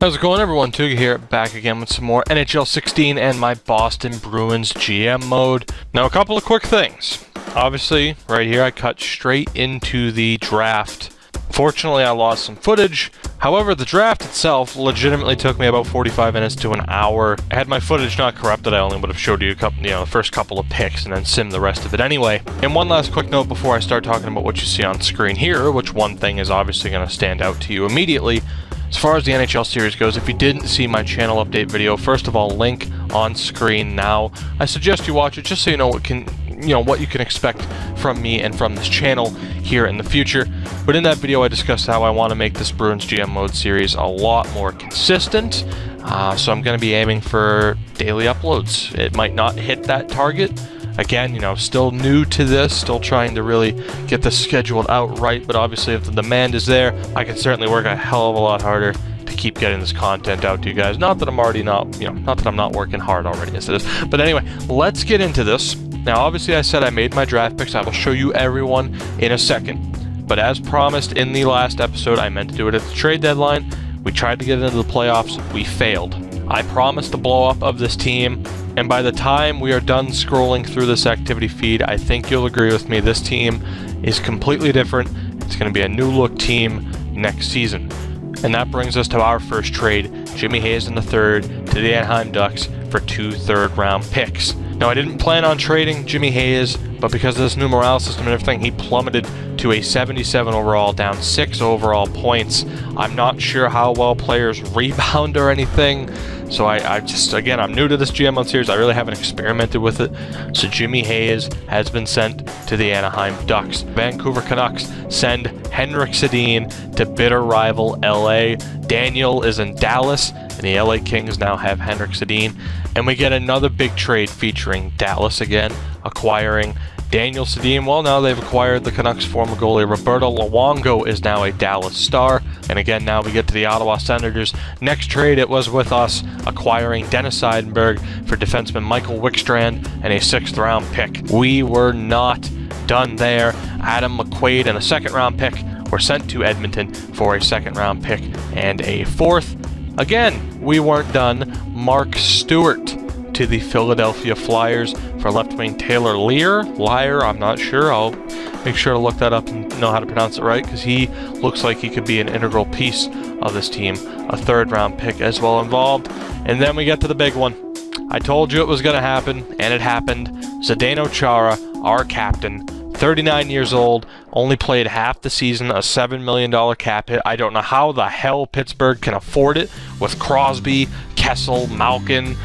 How's it going, everyone? Tuga here, back again with some more NHL 16 and my Boston Bruins GM mode. Now, a couple of quick things. Obviously, right here I cut straight into the draft. Fortunately, I lost some footage. However, the draft itself legitimately took me about 45 minutes to an hour. Had my footage not corrupted, I only would have showed you a couple, the first couple of picks and then simmed the rest of it anyway. And one last quick note before I start talking about what you see on screen here, which one thing is obviously going to stand out to you immediately. As far as the NHL series goes, if you didn't see my channel update video, first of all, link on screen now. I suggest you watch it just so you know what you can expect from me and from this channel here in the future. But in that video, I discussed how I want to make this Bruins GM mode series a lot more consistent. So I'm going to be aiming for daily uploads. It might not hit that target. Again, still new to this, still trying to really get this scheduled out right, but obviously if the demand is there, I can certainly work a hell of a lot harder to keep getting this content out to you guys. Not that I'm already not that I'm not working hard already as it is. But anyway, let's get into this. Now, obviously I said I made my draft picks. I will show you everyone in a second. But as promised in the last episode, I meant to do it at the trade deadline. We tried to get into the playoffs. We failed. I promised the blow up of this team. And by the time we are done scrolling through this activity feed, I think you'll agree with me, this team is completely different. It's going to be a new look team next season. And that brings us to our first trade, Jimmy Hayes in the third to the Anaheim Ducks for 2 third-round picks. Now, I didn't plan on trading Jimmy Hayes, but because of this new morale system and everything, he plummeted to a 77 overall, down 6 overall points. I'm not sure how well players rebound or anything. So again, I'm new to this GM mode series. I really haven't experimented with it. So Jimmy Hayes has been sent to the Anaheim Ducks. Vancouver Canucks send Henrik Sedin to bitter rival LA. Daniel is in Dallas, and the LA Kings now have Henrik Sedin. And we get another big trade featuring Dallas again, acquiring Daniel Sedin. Well, now they've acquired the Canucks' former goalie Roberto Luongo is now a Dallas Star. And again, now we get to the Ottawa Senators. Next trade, it was with us acquiring Dennis Seidenberg for defenseman Michael Wickstrand and a 6th-round pick. We were not done there. Adam McQuaid and a 2nd-round pick were sent to Edmonton for a 2nd-round pick and a 4th. Again, we weren't done. Mark Stewart to the Philadelphia Flyers for left-wing Taylor Lear. I'm not sure. I'll make sure to look that up and know how to pronounce it right, because he looks like he could be an integral piece of this team. A 3rd-round pick as well involved. And then we get to the big one. I told you it was going to happen, and it happened. Zdeno Chara, our captain, 39 years old, only played half the season, a $7 million cap hit. I don't know how the hell Pittsburgh can afford it with Crosby, Kessel, Malkin,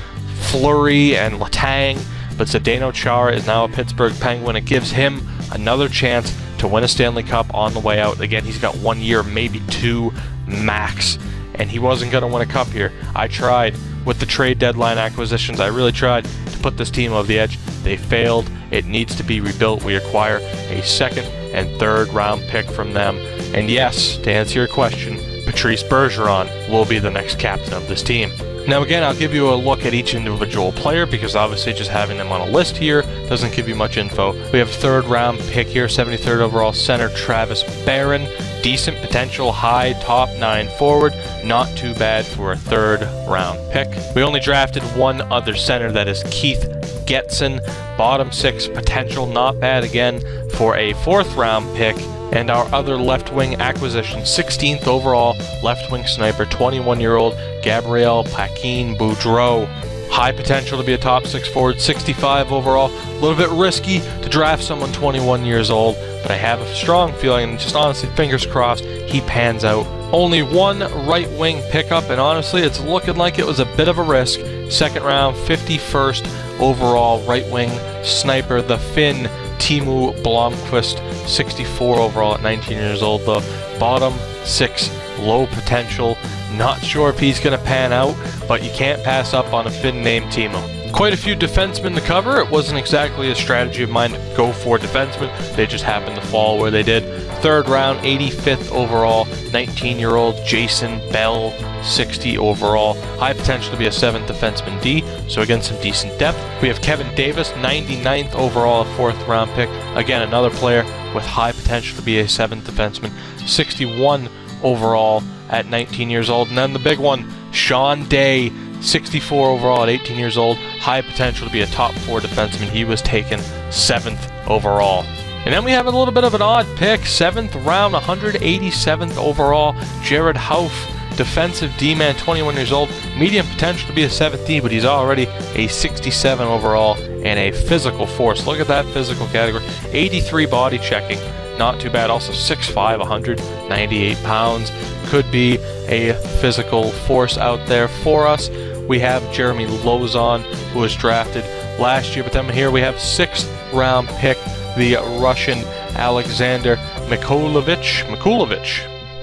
Fleury, and Letang, but Zdeno Chara is now a Pittsburgh Penguin. It gives him another chance to win a Stanley Cup on the way out. Again, he's got 1 year, maybe 2 max, and he wasn't going to win a cup here. I tried with the trade deadline acquisitions. I really tried to put this team over the edge. They failed. It needs to be rebuilt. We acquire a 2nd and 3rd-round pick from them. And yes, to answer your question, Patrice Bergeron will be the next captain of this team. Now again, I'll give you a look at each individual player, because obviously just having them on a list here doesn't give you much info. We have a 3rd-round pick here, 73rd overall center Travis Barron. Decent potential, high top 9 forward. Not too bad for a 3rd-round pick. We only drafted one other center, that is Keith Getson. Bottom 6 potential, not bad again for a 4th-round pick. And our other left-wing acquisition, 16th overall left-wing sniper, 21-year-old Gabriel Paquin-Boudreau. High potential to be a top 6 forward, 65 overall. A little bit risky to draft someone 21 years old, but I have a strong feeling, and just honestly, fingers crossed, he pans out. Only one right-wing pickup, and honestly, it's looking like it was a bit of a risk. 2nd round, 51st overall right-wing sniper, the Finn Teemu Blomqvist, 64 overall at 19 years old. The bottom 6, low potential. Not sure if he's going to pan out, but you can't pass up on a Finn named Teemu. Quite a few defensemen to cover. It wasn't exactly a strategy of mine to go for defensemen. They just happened to fall where they did. 3rd round, 85th overall, 19-year-old Jason Bell, 60 overall. High potential to be a 7th defenseman D, so again, some decent depth. We have Kevin Davis, 99th overall, a 4th-round pick. Again, another player with high potential to be a 7th defenseman. 61 overall at 19 years old. And then the big one, Sean Day, 64 overall at 18 years old. High potential to be a top 4 defenseman. He was taken 7th overall. And then we have a little bit of an odd pick. 7th round, 187th overall. Jared Hauff, defensive D-man, 21 years old. Medium potential to be a 7th D, but he's already a 67 overall and a physical force. Look at that physical category. 83 body checking. Not too bad. Also 6'5", 198 pounds. Could be a physical force out there for us. We have Jeremy Lozon, who was drafted last year. But then here we have 6th round pick, the Russian Alexander Mikulovich.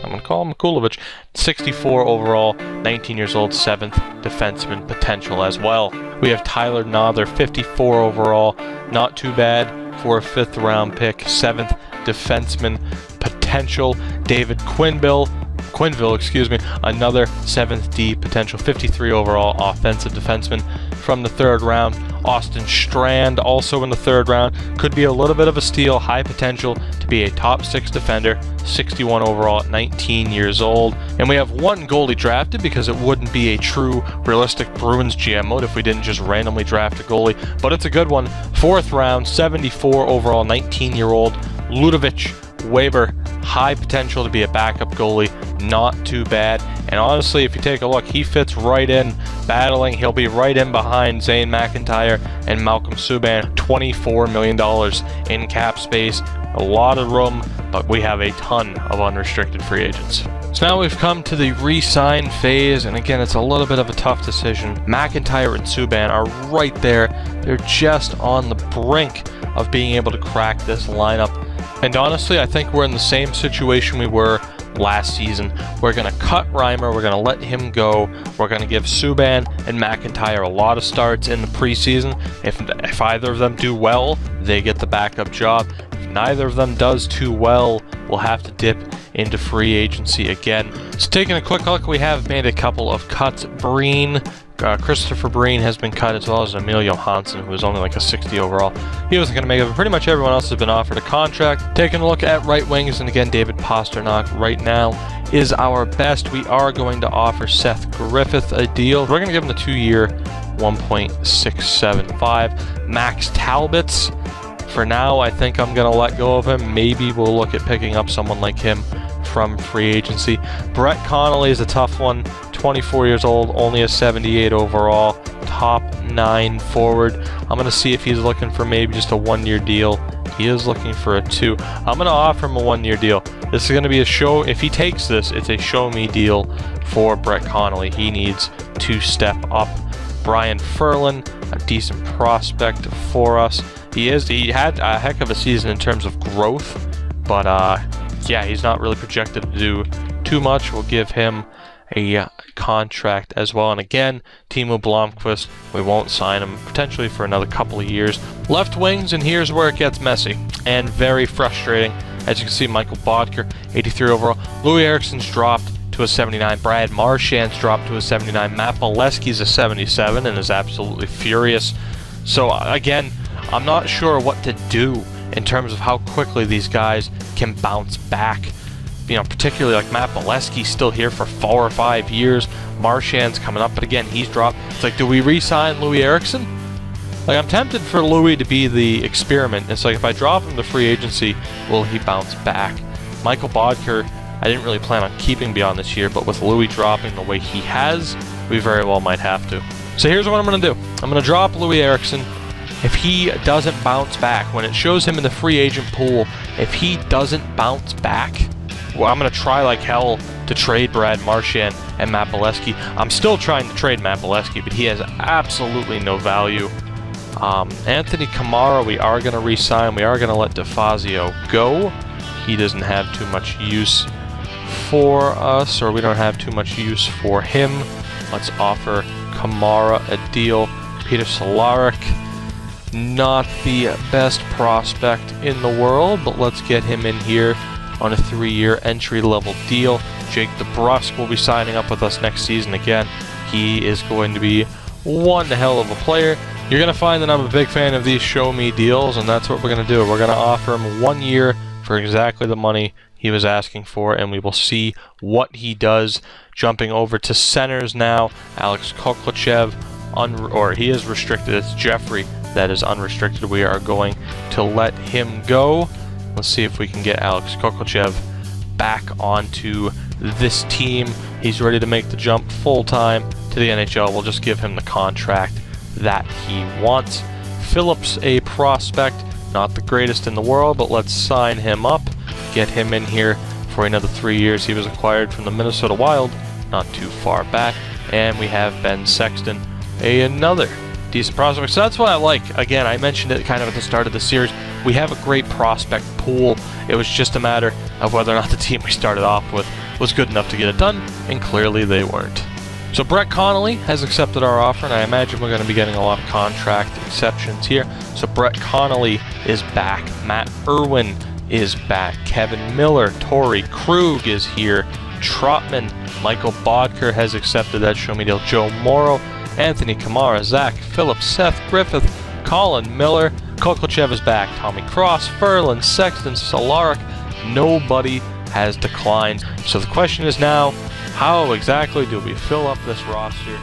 I'm going to call him Mikulovich. 64 overall, 19 years old, 7th defenseman potential as well. We have Tyler Nother, 54 overall. Not too bad for a 5th round pick, 7th defenseman potential. David Quinville, another 7th D potential, 53 overall offensive defenseman from the 3rd round. Austin Strand, also in the 3rd round, could be a little bit of a steal, high potential to be a top 6 defender, 61 overall at 19 years old. And we have 1 goalie drafted because it wouldn't be a true realistic Bruins GM mode if we didn't just randomly draft a goalie, but it's a good one. 4th round, 74 overall, 19-year-old Ludovic Weber, high potential to be a backup goalie, not too bad. And honestly, if you take a look, he fits right in battling. He'll be right in behind Zane McIntyre and Malcolm Subban. $24 million in cap space, a lot of room, but we have a ton of unrestricted free agents. So now we've come to the re-sign phase, and again, it's a little bit of a tough decision. McIntyre and Subban are right there. They're just on the brink of being able to crack this lineup. And honestly, I think we're in the same situation we were last season. We're going to cut Reimer. We're going to let him go. We're going to give Subban and McIntyre a lot of starts in the preseason. If either of them do well, they get the backup job. If neither of them does too well, we'll have to dip into free agency again. So taking a quick look, we have made a couple of cuts. Christopher Breen has been cut, as well as Emil Johansson, who was only like a 60 overall. He wasn't going to make it, but pretty much everyone else has been offered a contract. Taking a look at right wings, and again, David Pastrnak right now is our best. We are going to offer Seth Griffith a deal. We're going to give him the 2-year, $1.675. Max Talbot's, for now, I think I'm going to let go of him. Maybe we'll look at picking up someone like him from free agency. Brett Connolly is a tough one. 24 years old, only a 78 overall, top 9 forward. I'm going to see if he's looking for maybe just a 1-year deal. He is looking for a 2. I'm going to offer him a 1-year deal. This is going to be a show. If he takes this, it's a show me deal for Brett Connolly. He needs to step up. Brian Ferlin, a decent prospect for us. He had a heck of a season in terms of growth, but yeah, he's not really projected to do too much. We'll give him a contract as well. And again, Timo Blomqvist, we won't sign him potentially for another couple of years. Left wings, and here's where it gets messy and very frustrating. As you can see, Michael Bodker, 83 overall. Louis Eriksson's dropped to a 79. Brad Marchand's dropped to a 79. Matt Molesky's a 77 and is absolutely furious. So again, I'm not sure what to do in terms of how quickly these guys can bounce back. You know, particularly like Matt Molesky, still here for 4 or 5 years. Marchand's coming up, but again, he's dropped. It's like, do we re-sign Louis Eriksson? Like, I'm tempted for Louis to be the experiment. It's like, if I drop him to free agency, will he bounce back? Michael Bodker, I didn't really plan on keeping beyond this year, but with Louis dropping the way he has, we very well might have to. So here's what I'm going to do. I'm going to drop Louis Eriksson. If he doesn't bounce back, when it shows him in the free agent pool, if he doesn't bounce back, well, I'm going to try like hell to trade Brad Marchand and Matt Molesky. I'm still trying to trade Matt Molesky, but he has absolutely no value. Anthony Kamara, we are going to re-sign. We are going to let DeFazio go. He doesn't have too much use for us, or we don't have too much use for him. Let's offer Kamara a deal. Peter Cehlarik, not the best prospect in the world, but let's get him in here on a 3-year entry-level deal. Jake DeBrusk will be signing up with us next season again. He is going to be one hell of a player. You're going to find that I'm a big fan of these show me deals, and that's what we're going to do. We're going to offer him 1 year for exactly the money he was asking for, and we will see what he does. Jumping over to centers now, Alex Koklachev, he is restricted. It's Jeffrey that is unrestricted. We are going to let him go. Let's see if we can get Alex Koklachev back onto this team. He's ready to make the jump full-time to the NHL. We'll just give him the contract that he wants. Phillips, a prospect, not the greatest in the world, but let's sign him up, get him in here for another 3 years. He was acquired from the Minnesota Wild not too far back. And we have Ben Sexton, another decent prospect. So that's what I like. Again, I mentioned it kind of at the start of the series. We have a great prospect pool. It was just a matter of whether or not the team we started off with was good enough to get it done, and clearly they weren't. So Brett Connolly has accepted our offer, and I imagine we're going to be getting a lot of contract exceptions here. So Brett Connolly is back. Matt Irwin is back. Kevin Miller, Torrey Krug is here. Trotman, Michael Bodker has accepted that show me deal. Joe Morrow, Anthony Kamara, Zach Phillips, Seth Griffith, Colin Miller, Koklachev is back. Tommy Cross, Ferland, Sexton, Solaric. Nobody has declined. So the question is now, how exactly do we fill up this roster